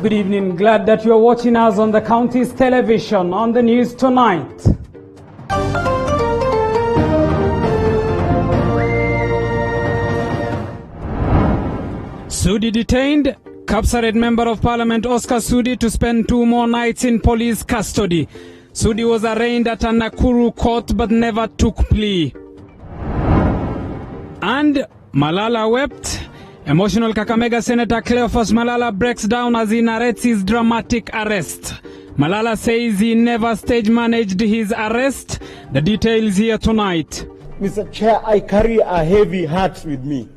Good evening. Glad that you are watching us on the county's television on the news tonight. Sudi detained. Kapsaret Member of Parliament Oscar Sudi to spend 2 more nights in police custody. Sudi was arraigned at a Nakuru court but never took plea. And Malala wept. Emotional Kakamega Senator Cleophas Malala breaks down as he narrates his dramatic arrest. Malala says he never stage managed his arrest. The details here tonight. Mr. Chair, I carry a heavy heart with me.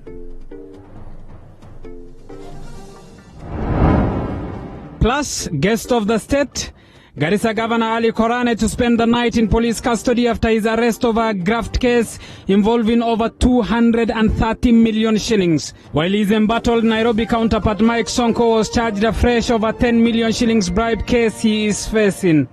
Plus, guest of the state, Garissa Governor Ali Korane to spend the night in police custody after his arrest over a graft case involving over 230 million shillings. While his embattled Nairobi counterpart Mike Sonko was charged afresh over 10 million shillings bribe case he is facing.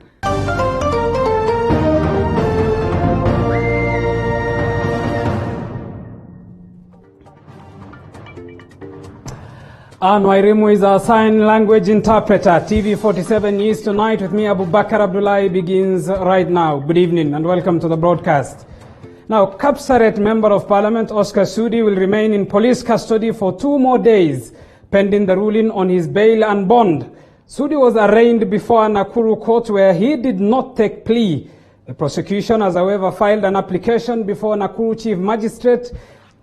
Wairimu is our sign language interpreter. TV47 News Tonight with me, Abu Bakar Abdullahi, begins right now. Good evening and welcome to the broadcast. Now, Kapsaret Member of Parliament Oscar Sudi will remain in police custody for 2 more days, pending the ruling on his bail and bond. Sudi was arraigned before a Nakuru court where he did not take plea. The prosecution has, however, filed an application before Nakuru Chief Magistrate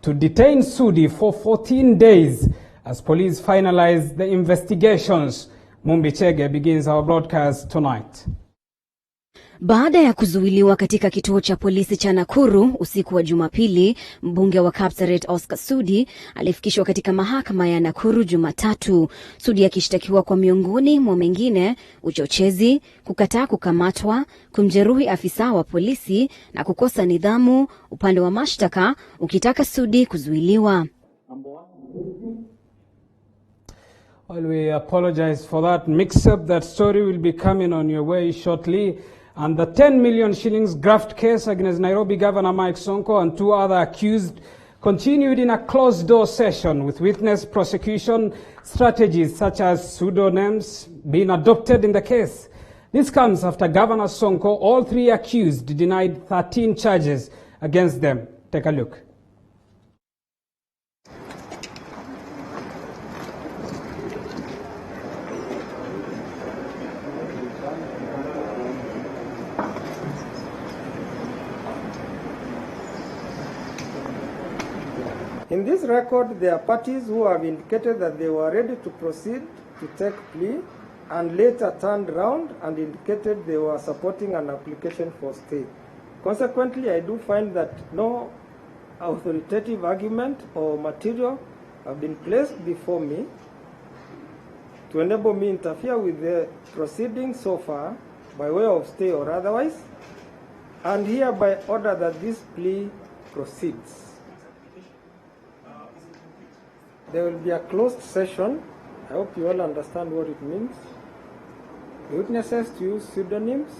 to detain Sudi for 14 days. As police finalize the investigations. Mumbi Chege begins our broadcast tonight. Baada ya kuzuiliwa katika kituo cha polisi cha Nakuru usiku wa Jumapili, mbunge wa Kapsaret Oscar Sudi alifikishwa katika mahakama ya Nakuru Jumatatu. Sudi akishtakiwa kwa miongoni mwa mengine uchochezi, kukataa kukamatwa, kumjeruhi afisa wa polisi na kukosa nidhamu, upande wa mashtaka ukitaka Sudi kuzuiliwa. Well, we apologize for that mix-up. That story will be coming on your way shortly. And the 10 million shillings graft case against Nairobi Governor Mike Sonko and 2 other accused continued in a closed-door session with witness prosecution strategies such as pseudonyms being adopted in the case. This comes after Governor Sonko, all 3 accused, denied 13 charges against them. Take a look. In this record, there are parties who have indicated that they were ready to proceed to take plea and later turned around and indicated they were supporting an application for stay. Consequently, I do find that no authoritative argument or material have been placed before me to enable me interfere with the proceedings so far by way of stay or otherwise, and hereby order that this plea proceeds. There will be a closed session. I hope you all understand what it means. The witnesses to use pseudonyms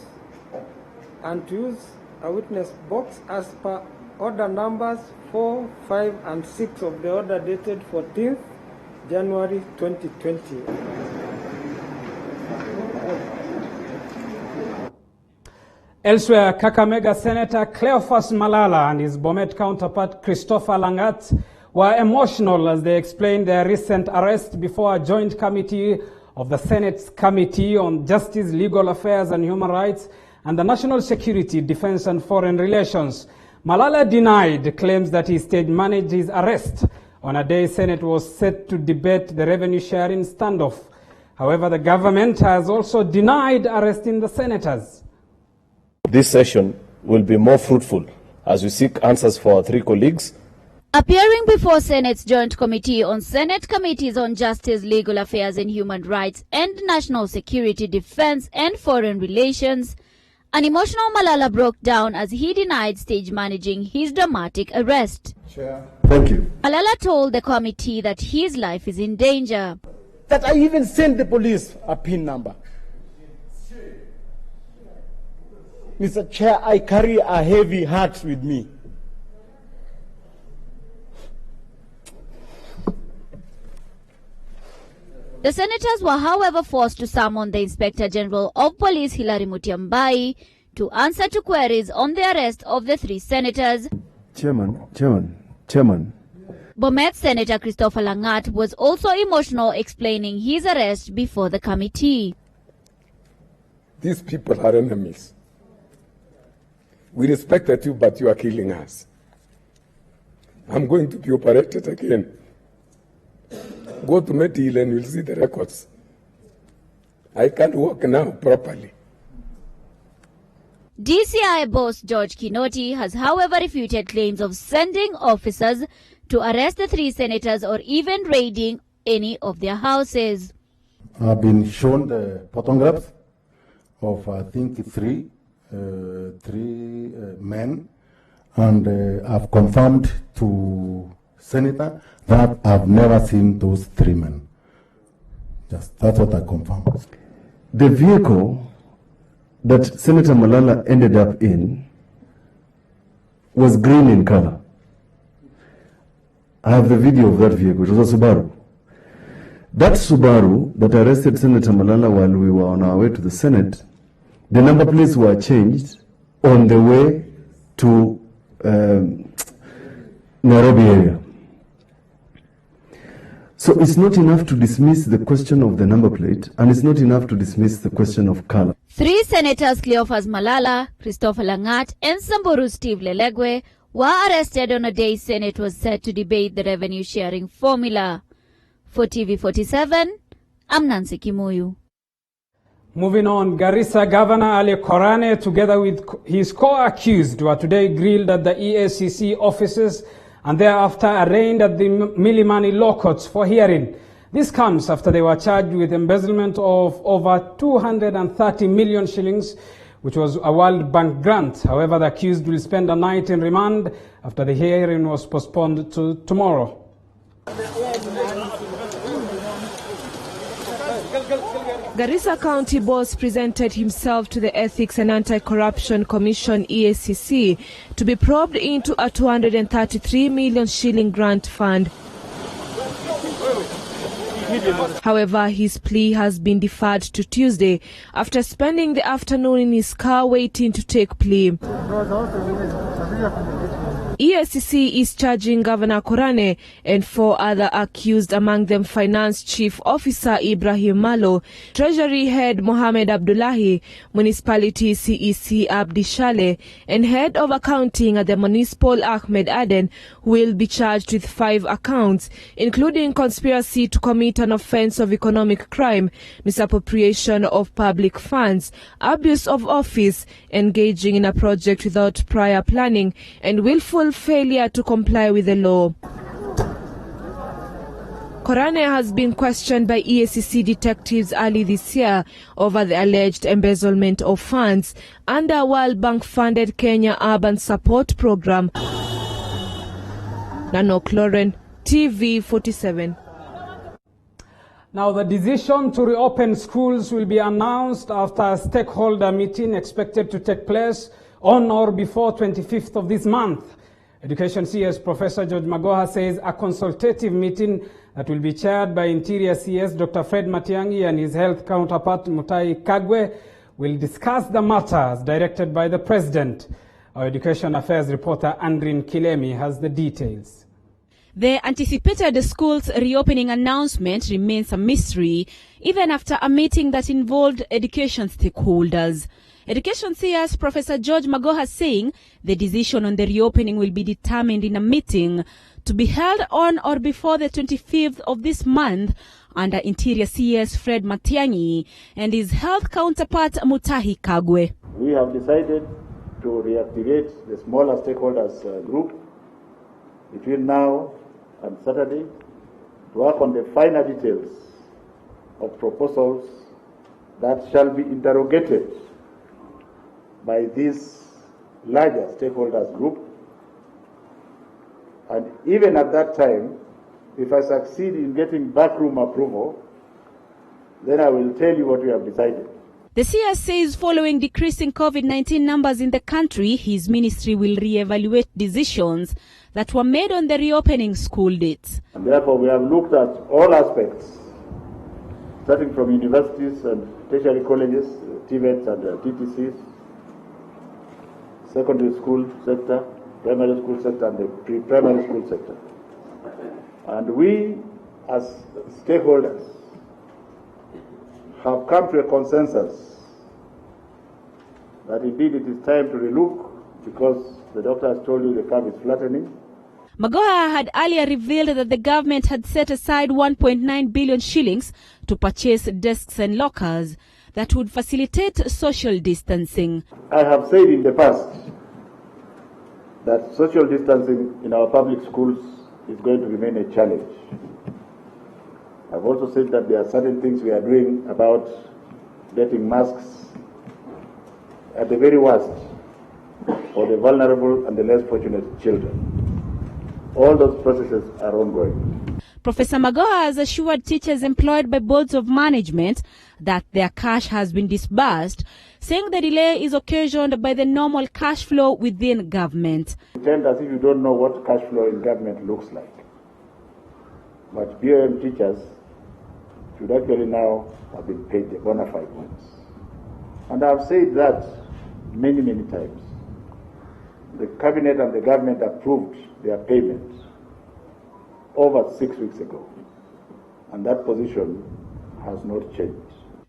and to use a witness box as per order numbers 4, 5, and 6 of the order dated 14th January 2020. Elsewhere, Kakamega Senator Cleophas Malala and his Bomet counterpart Christopher Langat were emotional as they explained their recent arrest before a joint committee of the Senate's Committee on Justice, Legal Affairs and Human Rights and the National Security, Defense and Foreign Relations. Malala denied claims that he stage managed his arrest on a day Senate was set to debate the revenue sharing standoff. However, the government has also denied arresting the senators. This session will be more fruitful as we seek answers for our 3 colleagues. Appearing before Senate's Joint Committee on Senate Committees on Justice, Legal Affairs and Human Rights and National Security, Defense and Foreign Relations, an emotional Malala broke down as he denied stage managing his dramatic arrest. Chair. Thank you. Malala told the committee that his life is in danger. That I even sent the police a PIN number. Mr. Chair, I carry a heavy heart with me. The senators were, however, forced to summon the Inspector General of Police, Hilary Mutyambai, to answer to queries on the arrest of the three senators. Chairman. Bomet Senator Christopher Langat was also emotional, explaining his arrest before the committee. These people are enemies. We respected you, but you are killing us. I'm going to be operated again. Go to Medill and you'll see the records. I can't walk now properly. DCI boss George Kinoti has, however, refuted claims of sending officers to arrest the three senators or even raiding any of their houses. I've been shown the photographs of, I think, three men, and I've confirmed to Senator that I've never seen those three men. That's what I confirmed. The vehicle that Senator Malala ended up in was green in color. I have the video of that vehicle. It was a Subaru. That Subaru that arrested Senator Malala while we were on our way to the Senate, the number plates were changed on the way to Nairobi area. So it's not enough to dismiss the question of the number plate, and it's not enough to dismiss the question of color. Three senators, Cleophas Malala, Christopher Langat, and Samburu Steve Lelegwe, were arrested on a day Senate was set to debate the revenue sharing formula. For TV47, I'm Nancy Kimuyu. Moving on, Garissa Governor Ali Korane, together with his co-accused, were today grilled at the EACC offices and thereafter arraigned at the Milimani Law Courts for hearing. This comes after they were charged with embezzlement of over 230 million shillings, which was a World Bank grant. However, the accused will spend a night in remand after the hearing was postponed to tomorrow. Garissa County boss presented himself to the Ethics and Anti-Corruption Commission EACC to be probed into a 233 million shilling grant fund. However, his plea has been deferred to Tuesday after spending the afternoon in his car waiting to take plea. EACC is charging Governor Korane and 4 other accused, among them Finance Chief Officer Ibrahim Malo, Treasury Head Mohamed Abdullahi, Municipality CEC Abdi Shale, and Head of Accounting at the Municipal Ahmed Aden, who will be charged with 5 accounts, including conspiracy to commit an offense of economic crime, misappropriation of public funds, abuse of office, engaging in a project without prior planning, and willful failure to comply with the law. Korane has been questioned by EACC detectives early this year over the alleged embezzlement of funds under World Bank-funded Kenya Urban Support Program. Nanok Lauren, TV47. Now, the decision to reopen schools will be announced after a stakeholder meeting expected to take place on or before 25th of this month. Education CS Professor George Magoha says a consultative meeting that will be chaired by Interior CS Dr. Fred Matiang'i and his health counterpart Mutahi Kagwe will discuss the matters directed by the President. Our Education Affairs reporter Andrin Kilemi has the details. The anticipated schools reopening announcement remains a mystery, even after a meeting that involved education stakeholders. Education CS Professor George Magoha saying the decision on the reopening will be determined in a meeting to be held on or before the 25th of this month under Interior CS Fred Matiang'i and his health counterpart Mutahi Kagwe. We have decided to reactivate the smaller stakeholders group between now and Saturday to work on the finer details of proposals that shall be interrogated by this larger stakeholders group. And even at that time, if I succeed in getting backroom approval, then I will tell you what we have decided. The CS says following decreasing COVID-19 numbers in the country, his ministry will re-evaluate decisions that were made on the reopening school dates. And therefore, we have looked at all aspects starting from universities and tertiary colleges, TVETs and TTCs, secondary school sector, primary school sector, and the pre-primary school sector. And we, as stakeholders, have come to a consensus that indeed it is time to relook, because the doctor has told you the curve is flattening. Magoha had earlier revealed that the government had set aside 1.9 billion shillings to purchase desks and lockers that would facilitate social distancing. I have said in the past that social distancing in our public schools is going to remain a challenge. I've also said that there are certain things we are doing about getting masks at the very worst for the vulnerable and the less fortunate children. All those processes are ongoing. Professor Magoha has assured teachers employed by boards of management that their cash has been disbursed, saying the delay is occasioned by the normal cash flow within government. Pretend as if you don't know what cash flow in government looks like. But BOM teachers should actually now have been paid the bona fide ones. And I've said that many, many times. The cabinet and the government approved their payment over 6 weeks ago, and that position has not changed.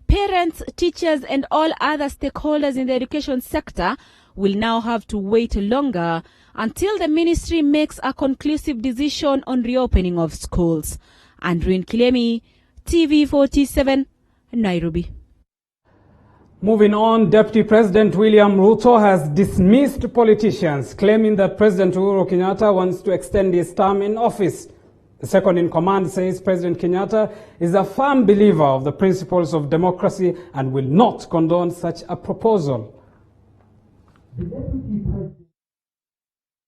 Parents, teachers, and all other stakeholders in the education sector will now have to wait longer until the ministry makes a conclusive decision on reopening of schools. Andrew Kilemi, TV47, Nairobi. Moving on, Deputy President William Ruto has dismissed politicians claiming that President Uhuru Kenyatta wants to extend his term in office. The second in command says President Kenyatta is a firm believer of the principles of democracy and will not condone such a proposal.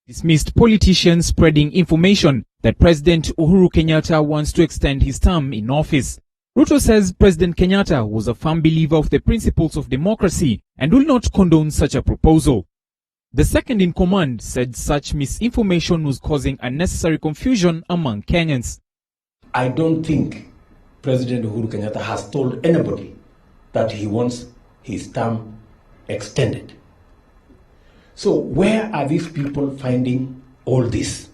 Dismissed politicians spreading information that President Uhuru Kenyatta wants to extend his term in office. Ruto says President Kenyatta was a firm believer of the principles of democracy and will not condone such a proposal. The second in command said such misinformation was causing unnecessary confusion among Kenyans. I don't think President Uhuru Kenyatta has told anybody that he wants his term extended. So where are these people finding all this?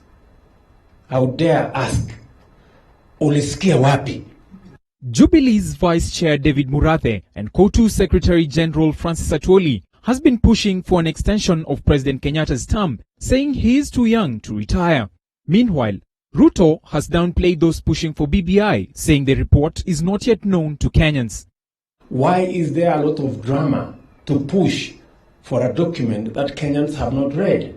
I would dare ask, ulisikia wapi? Jubilee's Vice Chair David Murathe and COTU Secretary General Francis Atwoli has been pushing for an extension of President Kenyatta's term, saying he is too young to retire. Meanwhile, Ruto has downplayed those pushing for BBI, saying the report is not yet known to Kenyans. Why is there a lot of drama to push for a document that Kenyans have not read?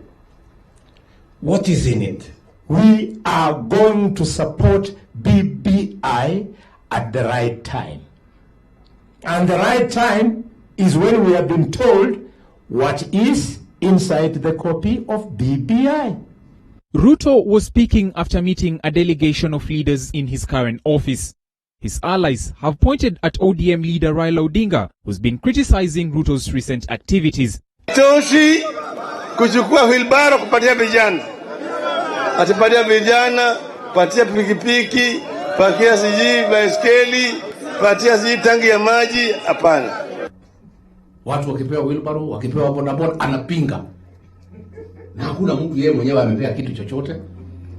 What is in it? We are going to support BBI at the right time. And the right time is when we have been told what is inside the copy of BBI. Ruto was speaking after meeting a delegation of leaders in his current office. His allies have pointed at ODM leader Raila Odinga, who's been criticizing Ruto's recent activities. Toshi kuchukua wheelbarrow kupatia vijana. Atipatia vijana, patia pikipiki, patia siji baiskeli, patia siji tangi ya maji, hapana. Watu wakipewa wheelbarrow, wakipewa bodaboda, anapinga. Na hakuna mtu yeye mwenyewe amepea kitu chochote.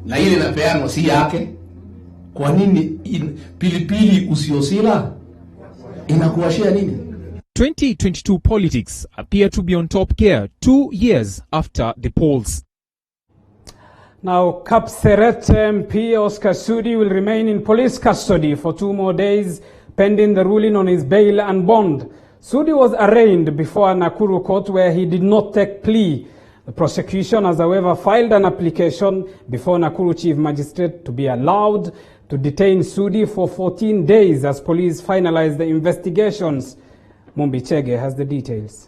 Na ile inapeanwa si yake. Kwa nini pilipili usiosila inakuashia nini? 2022 politics appear to be on top gear 2 years after the polls. Now, Kapseret MP Oscar Sudi will remain in police custody for 2 more days, pending the ruling on his bail and bond. Sudi was arraigned before a Nakuru court where he did not take plea. The prosecution has, however, filed an application before Nakuru Chief Magistrate to be allowed to detain Sudi for 14 days as police finalize the investigations. Mumbi Chege has the details.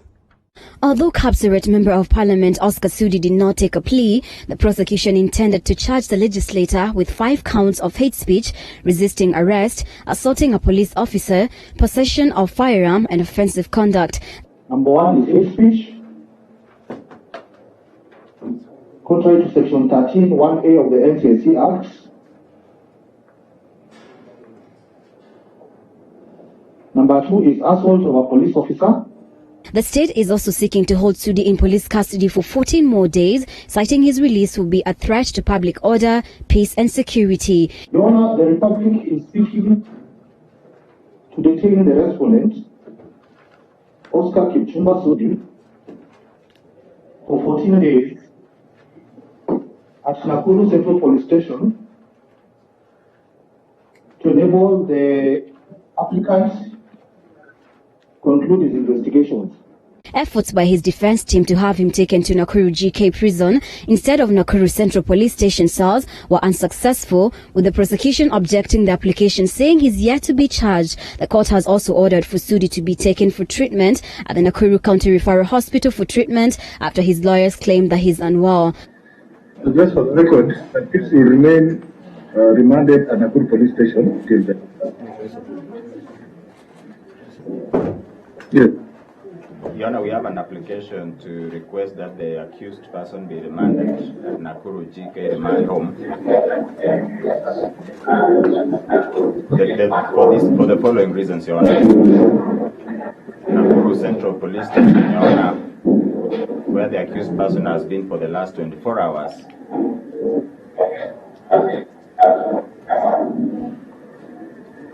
Although Kapseret Member of Parliament Oscar Sudi did not take a plea, the prosecution intended to charge the legislator with 5 counts of hate speech, resisting arrest, assaulting a police officer, possession of firearm, and offensive conduct. Number 1 is hate speech, contrary to Section 13(1)(a) of the NTSC Act. Number 2 is assault of a police officer. The state is also seeking to hold Sudi in police custody for 14 more days, citing his release will be a threat to public order, peace and security. Your Honor, the Republic is seeking to detain the respondent, Oscar Kipchumba Sudi, for 14 days at Nakuru Central Police Station to enable the applicant conclude his investigations. Efforts by his defense team to have him taken to Nakuru GK prison instead of Nakuru Central Police Station cells were unsuccessful, with the prosecution objecting the application, saying he's yet to be charged. The court has also ordered for Sudi to be taken for treatment at the Nakuru County Referral Hospital for treatment after his lawyers claimed that he's unwell. Just for the record, that this will remain remanded at Nakuru Police Station till then. Yes. Your Honor, we have an application to request that the accused person be remanded at Nakuru GK remand home. For the following reasons, Your Honor. Nakuru Central Police Station, Your Honor, where the accused person has been for the last 24 hours.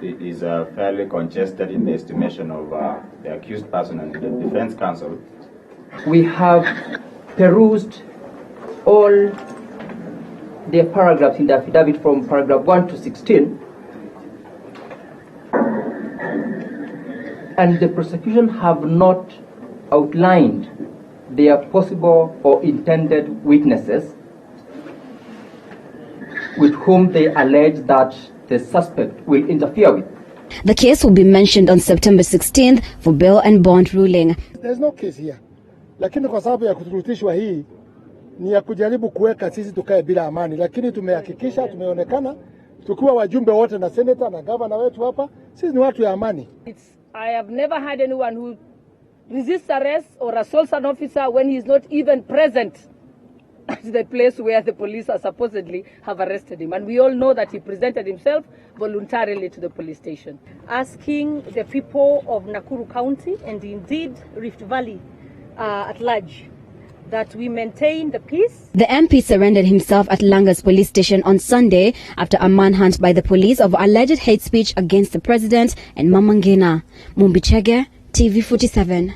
It is fairly congested in the estimation of the accused person and the defense counsel. We have perused all the paragraphs in the affidavit from paragraph 1 to 16, and the prosecution have not outlined their possible or intended witnesses with whom they allege that the suspect will interfere with. The case will be mentioned on September 16th for bail and bond ruling. There's no case here. Lakini kwa sababu ya kuturutishwa hii ni ya kujaribu kuweka sisi tukae bila amani, lakini tumehakikisha tumeonekana tukiwa wajumbe wote na senator na governor wetu hapa, sisi ni watu ya amani. I have never had anyone who resists arrest or assaults an officer when he is not even present at the place where the police are supposedly have arrested him. And we all know that he presented himself voluntarily to the police station. Asking the people of Nakuru County and indeed Rift Valley at large that we maintain the peace. The MP surrendered himself at Langas police station on Sunday after a manhunt by the police of alleged hate speech against the president and Mama Ngina. Mumbichege, TV47.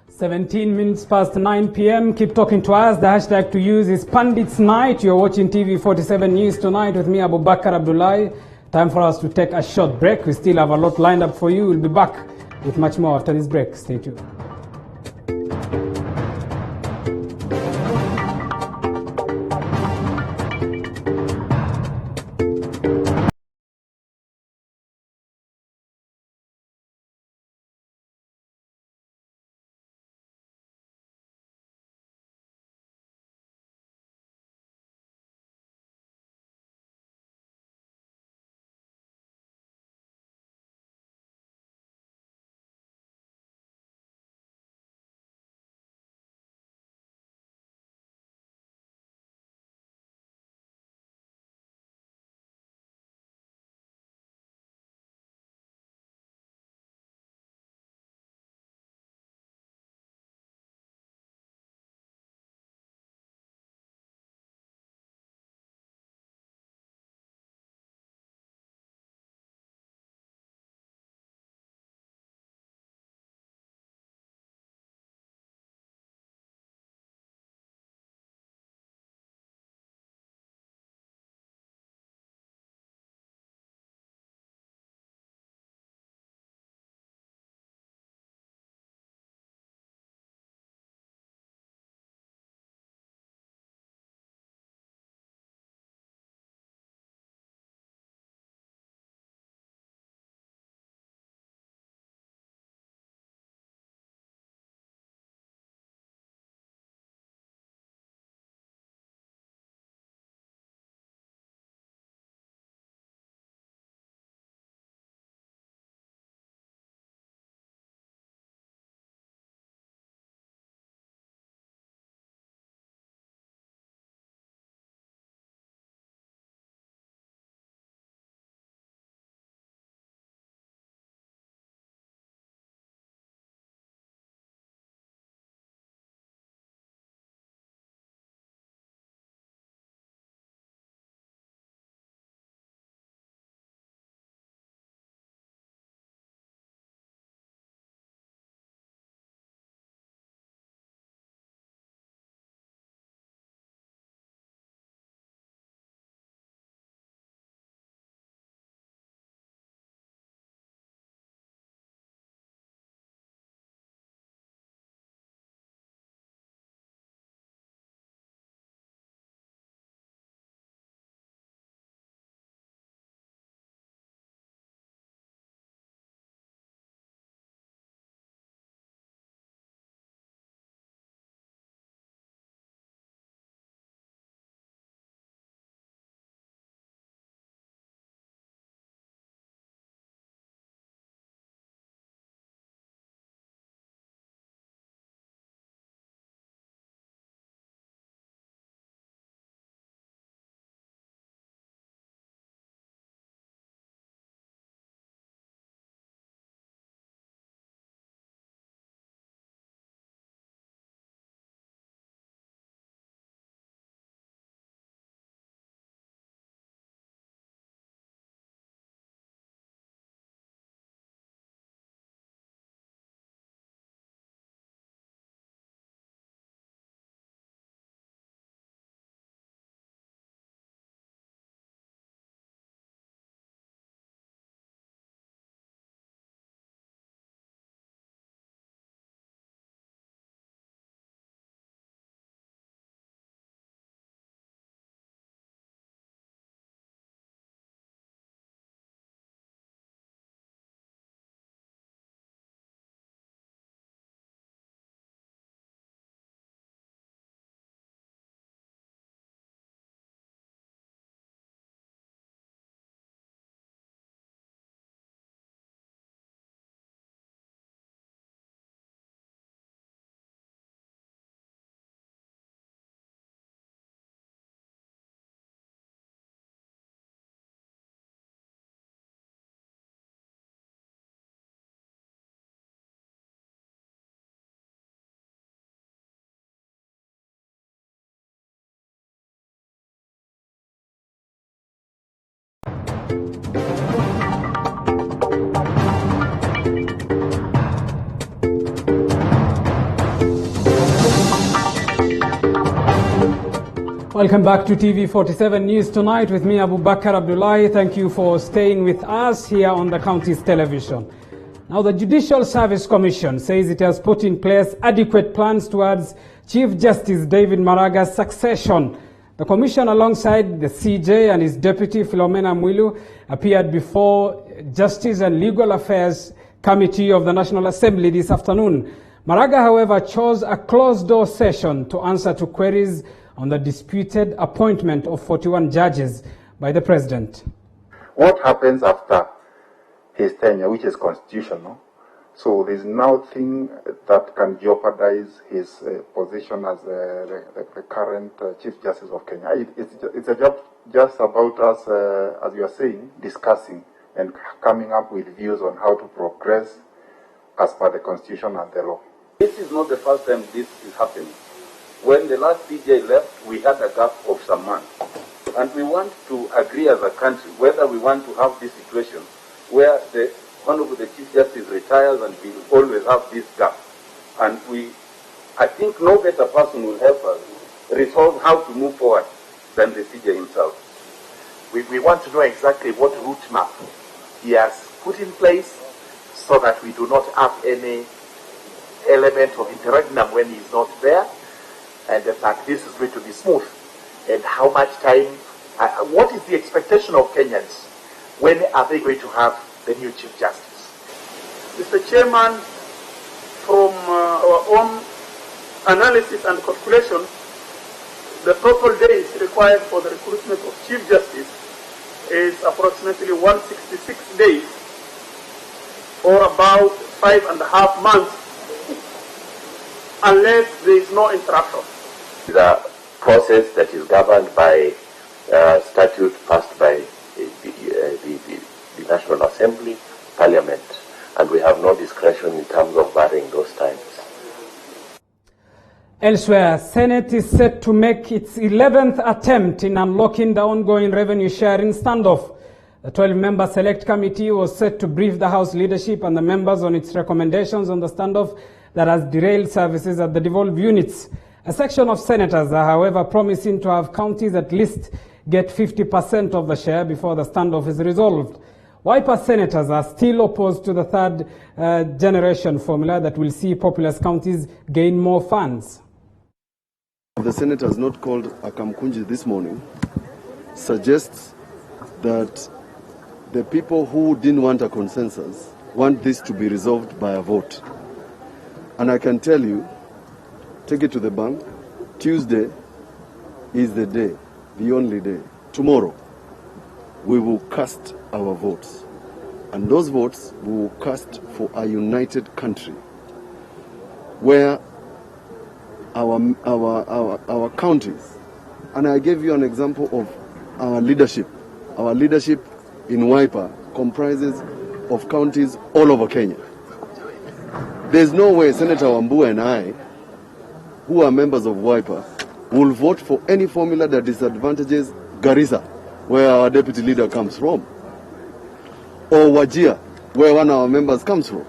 17 minutes past 9 p.m. Keep talking to us. The hashtag to use is Pandits Night. You're watching TV47 News Tonight with me, Abu Bakar Abdullahi. Time for us to take a short break. We still have a lot lined up for you. We'll be back with much more after this break. Stay tuned. Welcome back to TV47 News Tonight with me, Abu Bakar Abdullahi. Thank you for staying with us here on the county's television. Now, the Judicial Service Commission says it has put in place adequate plans towards Chief Justice David Maraga's succession. The commission, alongside the CJ and his deputy Philomena Mwilu, appeared before Justice and Legal Affairs Committee of the National Assembly this afternoon. Maraga, however, chose a closed-door session to answer to queries on the disputed appointment of 41 judges by the president. What happens after his tenure, which is constitutional? So there's nothing that can jeopardize his position as the current Chief Justice of Kenya. It's a job just about us, as you are saying, discussing and coming up with views on how to progress as per the Constitution and the law. This is not the first time this is happening. When the last DJ left, we had a gap of some months. And we want to agree as a country whether we want to have this situation where one of the Chief Justice retires and we will always have this gap. And I think no better person will help us resolve how to move forward than the CJ himself. We want to know exactly what route map he has put in place so that we do not have any element of interregnum when he's not there, and that this is going to be smooth. And how much time, what is the expectation of Kenyans? When are they going to have the new Chief Justice? Mr. Chairman, from our own analysis and calculation, the total days required for the recruitment of Chief Justice is approximately 166 days, or about 5.5 months, unless there is no interruption. The process that is governed by statute passed by the National Assembly, Parliament, and we have no discretion in terms of varying those times. Elsewhere, Senate is set to make its 11th attempt in unlocking the ongoing revenue sharing standoff. The 12-member Select Committee was set to brief the House leadership and the members on its recommendations on the standoff that has derailed services at the devolved units. A section of senators are, however, promising to have counties at least get 50% of the share before the standoff is resolved. Wiper senators are still opposed to the third generation formula that will see populous counties gain more funds. The senators not called Akamkunji this morning suggests that the people who didn't want a consensus want this to be resolved by a vote. And I can tell you, take it to the bank, Tuesday is the day, the only day. Tomorrow, we will cast our votes. And those votes we will cast for a united country where our counties, and I gave you an example of our leadership. Our leadership in Wiper comprises of counties all over Kenya. There's no way Senator Wambua and I, who are members of Wiper, will vote for any formula that disadvantages Garissa, where our deputy leader comes from, or Wajir, where one of our members comes from.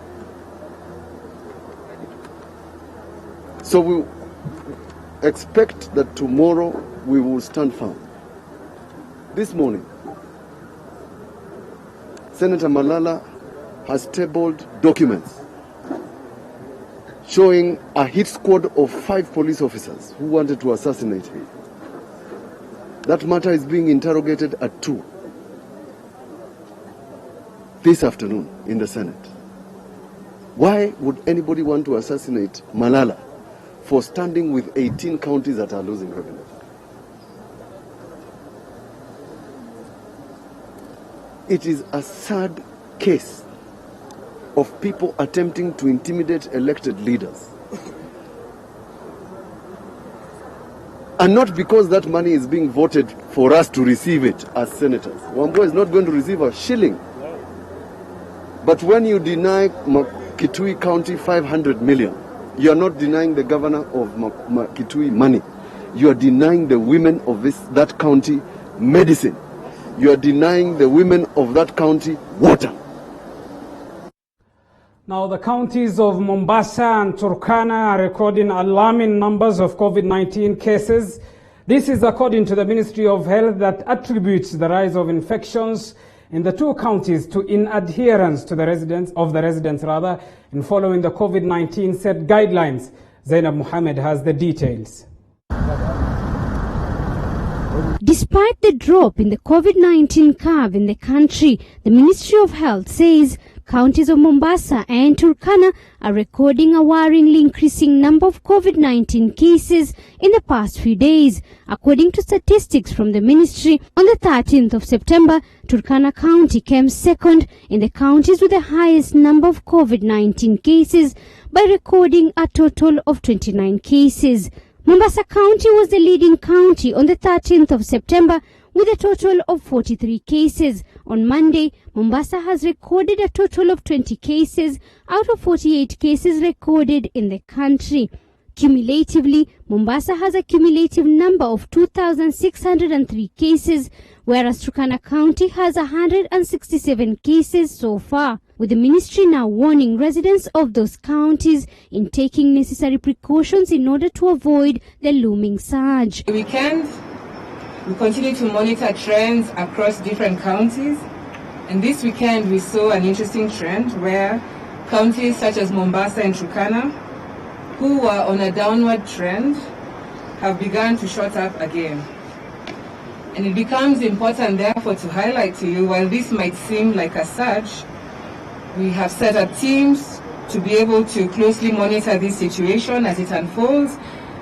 So we expect that tomorrow we will stand firm. This morning, Senator Malala has tabled documents showing a hit squad of 5 police officers who wanted to assassinate him. That matter is being interrogated at 2 this afternoon in the Senate. Why would anybody want to assassinate Malala for standing with 18 counties that are losing revenue? It is a sad case of people attempting to intimidate elected leaders. And not because that money is being voted for us to receive it as senators. Wambua is not going to receive a shilling. But when you deny Kitui County 500 million, you are not denying the governor of Kitui money. You are denying the women of that county medicine. You are denying the women of that county water. Now, the counties of Mombasa and Turkana are recording alarming numbers of COVID-19 cases. This is according to the Ministry of Health, that attributes the rise of infections in the two counties to inadherence to the residents in following the COVID-19 set guidelines. Zainab Mohammed has the details. Despite the drop in the COVID-19 curve in the country, the Ministry of Health says counties of Mombasa and Turkana are recording a worryingly increasing number of COVID-19 cases in the past few days. According to statistics from the ministry, on the 13th of September, Turkana County came second in the counties with the highest number of COVID-19 cases by recording a total of 29 cases. Mombasa County was the leading county on the 13th of September with a total of 43 cases. On Monday, Mombasa has recorded a total of 20 cases out of 48 cases recorded in the country. Cumulatively, Mombasa has a cumulative number of 2,603 cases, whereas Turkana County has 167 cases so far, with the ministry now warning residents of those counties in taking necessary precautions in order to avoid the looming surge. The weekend, we continue to monitor trends across different counties, and this weekend we saw an interesting trend where counties such as Mombasa and Turkana, who were on a downward trend, have begun to shot up again. And it becomes important, therefore, to highlight to you, while this might seem like a surge, we have set up teams to be able to closely monitor this situation as it unfolds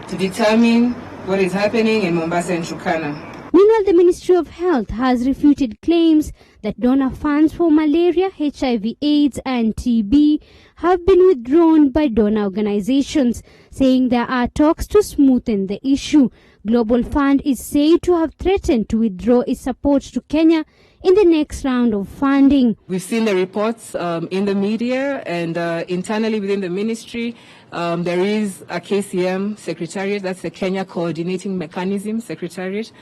to determine what is happening in Mombasa and Turkana. Meanwhile, the Ministry of Health has refuted claims that donor funds for malaria, HIV/AIDS and TB have been withdrawn by donor organizations, saying there are talks to smoothen the issue. Global Fund is said to have threatened to withdraw its support to Kenya in the next round of funding. We've seen the reports in the media, and internally within the ministry, there is a KCM secretariat, that's the Kenya Coordinating Mechanism Secretariat,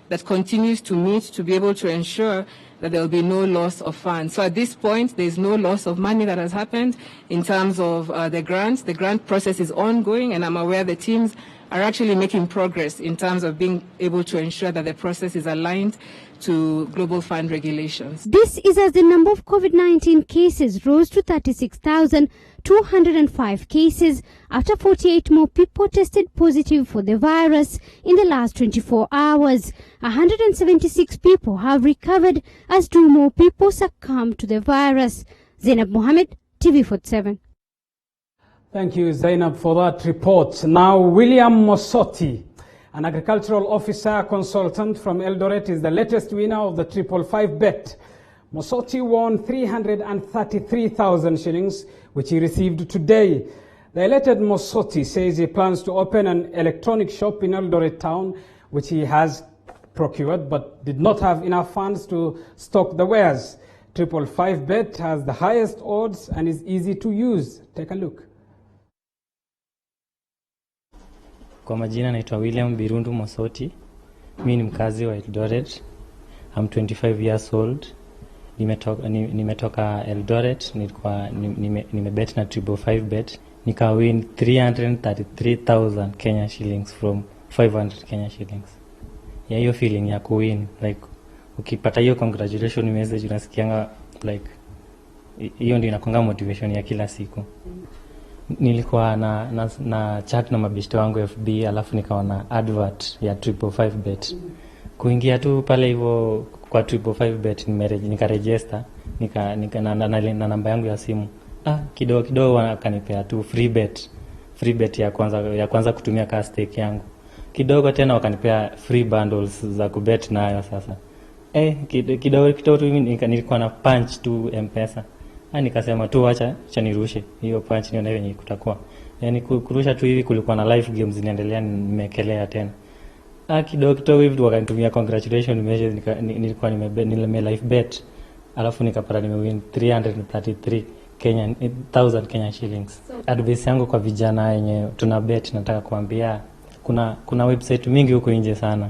that continues to meet to be able to ensure that there will be no loss of funds. So at this point, there's no loss of money that has happened in terms of the grants. The grant process is ongoing, and I'm aware the teams are actually making progress in terms of being able to ensure that the process is aligned to Global Fund regulations. This is as the number of COVID-19 cases rose to 36,205 cases after 48 more people tested positive for the virus in the last 24 hours. 176 people have recovered as 2 more people succumbed to the virus. Zainab Mohammed, TV47. Thank you, Zainab, for that report. Now, William Mosoti, an agricultural officer consultant from Eldoret, is the latest winner of the 555 bet. Mosoti won 333,000 shillings, which he received today. The elated Mosoti says he plans to open an electronic shop in Eldoret town, which he has procured but did not have enough funds to stock the wares. 555 bet has the highest odds and is easy to use. Take a look. Kwa majina naitwa William Birundu Mosoti. Mimi ni mkazi wa Eldoret. I'm 25 years old. Nimetoka Eldoret, nimebet na 555 bet. Nika win 333,000 Kenya shillings from 500 Kenya shillings. Ya hiyo feeling ya kuwin, like ukipata hiyo congratulation message unasikianga like hiyo ndio inakuanga motivation ya kila siku. Nilikuwa na chat na mabishto wangu FB, alafu nikaona advert ya 555 bet. Kuingia tu pale hivyo kwa 555 bet nikaregister, na namba yangu ya simu. Kidogo wakanipea tu free bet ya kwanza kutumia ka stake yangu. Kidogo tena wakanipea free bundles za kubet nayo sasa. Kidogo nilikuwa na punch tu M-Pesa. Nikasema tu acha nirushe hiyo punch nione venye kutakuwa. Yaani kurusha tu hivi, kulikuwa na live games zinaendelea, nimekelea tena. Kidogo hivi wakanitumia congratulation message, nilikuwa nime live bet. Alafu nikapata nimewin 333,000 Kenya shillings. Advice yangu kwa vijana yenye tuna bet, nataka kuambia kuna website mingi huko nje sana.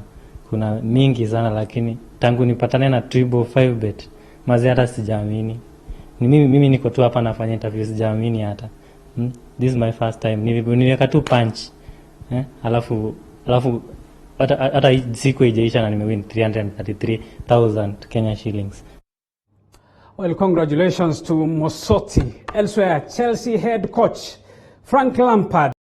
Kuna mingi sana, lakini tangu nipatane na 555 bet mazi hata sijaamini. Mimi niko tu hapa nafanya interviews, sijaamini hata. This is my first time. Niweka tu punch. Alafu hata siku ijaisha na nimewin 333,000 Kenya shillings. Well, congratulations to Mosoti. Elsewhere, Chelsea head coach Frank Lampard